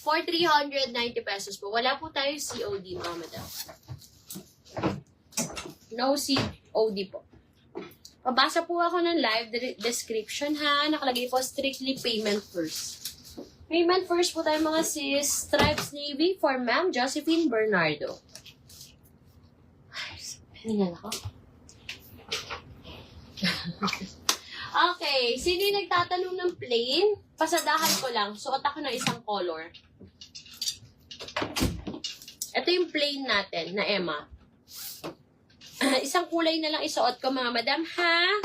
For 390 pesos po. Wala po tayo COD, mga madam. No COD po. Pabasa po ako ng live description ha. Nakalagay po strictly payment first. Payment first po tayo mga sis. Stripes Navy for Ma'am Josephine Bernardo. Hiningal ako. Okay. Sino yung nagtatanong ng plain? Pasadahan ko lang. Suot ako ng isang color. Ito yung plain natin na Emma. Isang kulay na lang isuot ko, mga madam, ha?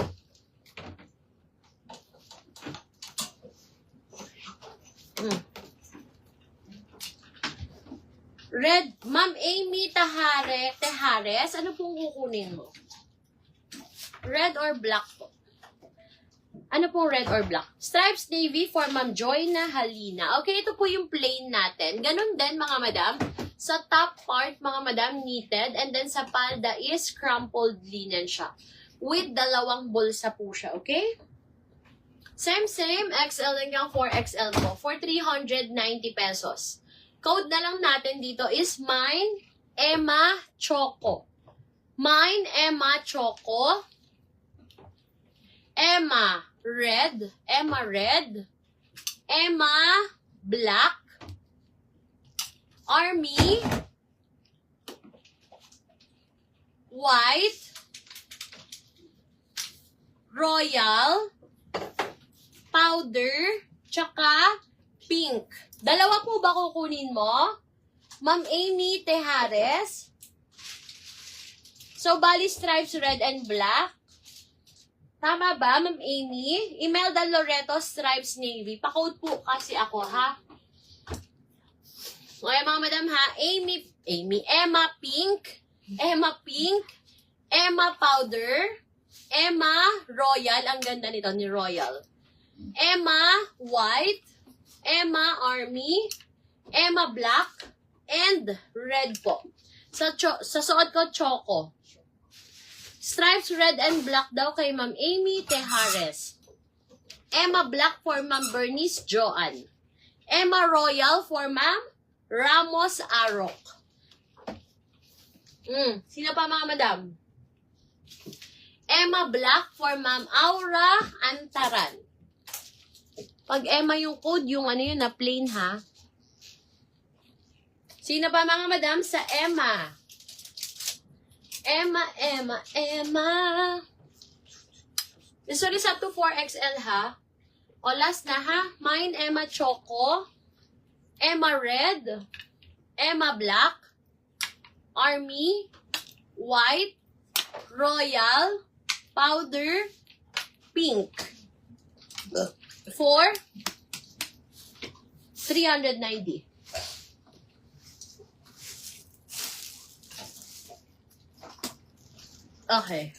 Red, Ma'am Amy Tejares, ano pong kukunin mo? Red or black po? Ano pong red or black? Stripes Navy for Ma'am Joyna Halina. Okay, ito po yung plain natin. Ganon din, mga madam. Sa top part, mga madam, knitted. And then sa palda is crumpled linen siya. With dalawang bulsa po siya, okay? Same, XL hanggang 4XL po. For 390 pesos. Code na lang natin dito is Mine Emma Choco. Mine Emma Choco. Emma Red. Emma Red. Emma Black. Army, White, Royal, Powder, tsaka Pink. Dalawa po ba kukunin mo? Ma'am Amy Tejares. So, bali stripes red and black. Tama ba, Ma'am Amy? Imelda Loreto, stripes navy. Pa-code po kasi ako, ha? Okay, mga madam ha, Emma Pink, Emma Powder, Emma Royal, ang ganda nito ni Royal, Emma White, Emma Army, Emma Black, and Red po. Sa suot ko, Choco. Stripes red and black daw kay Ma'am Amy Tejares. Emma Black for Ma'am Bernice Joan. Emma Royal for Ma'am Ramos Arok. Sino pa, mga madam? Emma Black for Ma'am Aura Antaran. Pag Emma yung code, yung ano yun na plain, ha? Sino pa, mga madam, sa Emma? Emma. This one is up to 4XL, ha? O, last na, ha? Mine, Emma Choco. Emma Red, Emma Black, Army, White, Royal, Powder, Pink. For 390. Okay.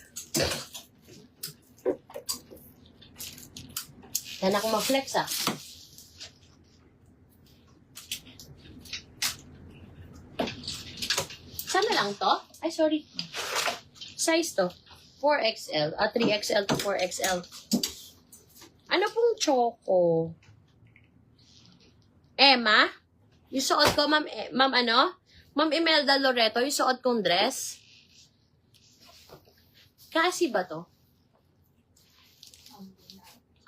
Yan ako ma-flex, ah. Sana lang to? Ay, sorry. Size to. 4XL. 3XL to 4XL. Ano pong Choco? Emma? Yung suot ko, ma'am ano? Ma'am Imelda Loreto, yung suot kong dress. Kasi ba to?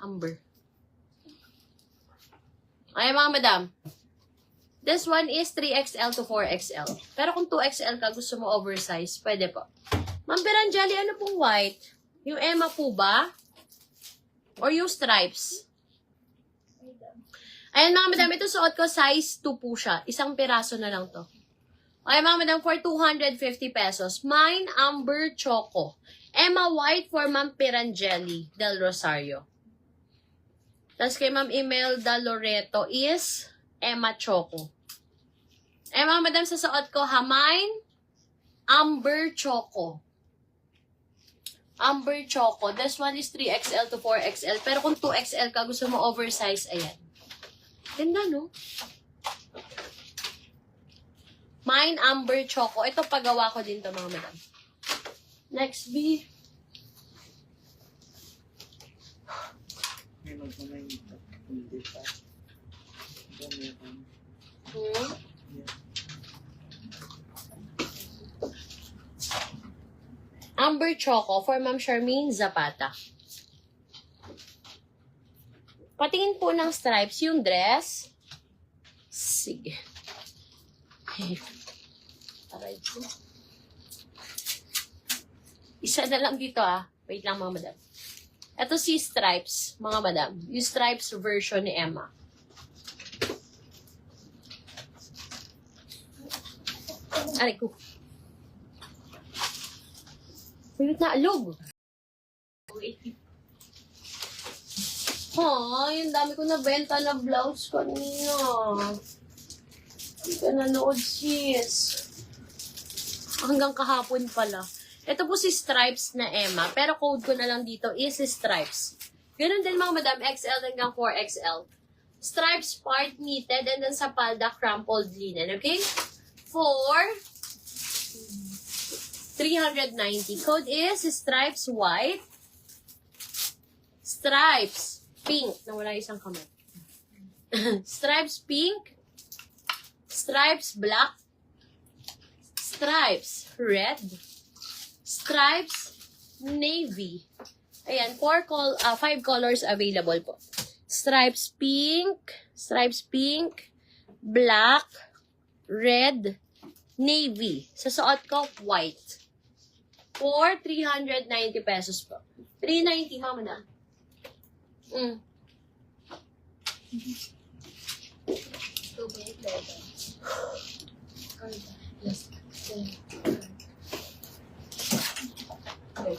Amber. Ay, mga madam. This one is 3XL to 4XL. Pero kung 2XL ka, gusto mo oversize, pwede po. Ma'am Beranjali, ano pong white? Yung Emma po ba? Or yung stripes? Ayan, mga madam, ito suot ko, size 2 po siya. Isang piraso na lang to. Okay, mga madam, for 250 pesos. Mine, Amber Choco. Emma White for Ma'am Pirangeli del Rosario. Tapos kay Ma'am Imelda Loreto is Emma Choco. Mga madam, sa suot ko, Mine, Amber Choco. Amber Choco. This one is 3XL to 4XL. Pero kung 2XL ka, gusto mo oversize, ayan. Ganda, no? Mine, Amber Choco. Ito, pagawa ko din to, mga madam. Next, B. Amber Choco for Ma'am Charmaine Zapata. Patingin po ng stripes yung dress. Sige. Aray po. Isa na lang dito Wait lang mga madam. Ito si stripes, mga madam. Yung stripes version ni Emma. Aray ko. Pilit na alog. Ay, ang dami ko nabenta na blouse kanina. Hindi ka nanood, sis. Hanggang kahapon pala. Ito po si stripes na Emma. Pero code ko na lang dito is stripes. Ganun din mga madam, XL hanggang 4XL. Stripes part knitted and then sa palda crumpled linen. Okay? For 390. Code is stripes white, stripes pink. Nawala isang kamay. Stripes pink, stripes black, stripes red, stripes navy. Ayan, 5 colors available po. Stripes pink, black, red, navy. Sa suot ko, white. For 390 pesos po. 390, mama na.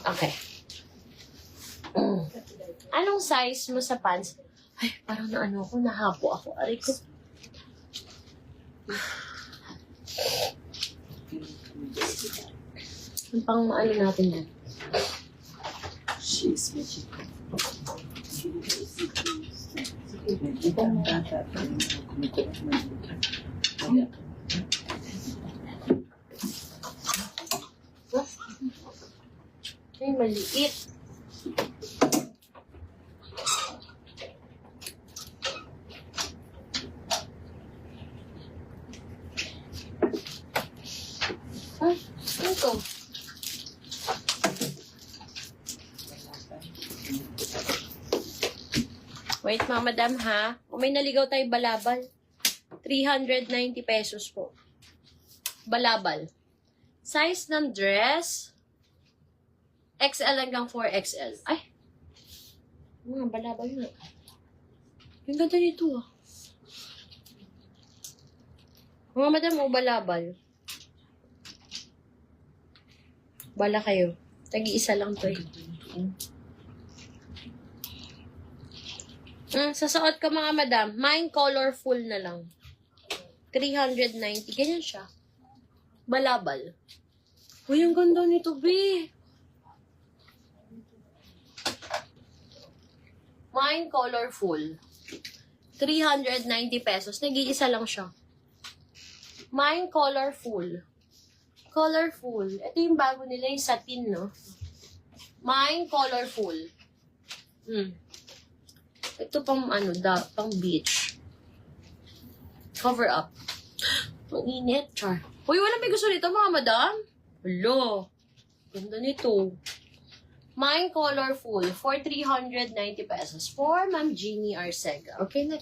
Okay. Anong size mo sa pants? Ay, parang naano ako, nahapo ako. Aray ko. Ang pang maano natin yan. She's magic. Ay, maliit. Ito. Wait, mga madam ha. Kung may naligaw tayo balabal. 390 pesos po. Balabal. Size ng dress. XL hanggang 4XL. Ay. Mga balabal na. Yung ganda nito Mga madam, balabal. Bala kayo. Tagi-isa lang to sa suot ko mga madam, mine colorful na lang. 390. Ganyan siya. Balabal. Uy, ang ganda nito, B. Mine colorful. 390 pesos. Nag-iisa lang siya. Mine colorful. Colorful. Ito yung bago nila, yung satin, no? Mine colorful. Ito pang pang beach. Cover up. Ang init, char. Uy, wala may gusto nito, mga madam? Hello. Ganda nito. Mine colorful for 390 pesos for Ma'am Jeannie Arcega. Okay, next.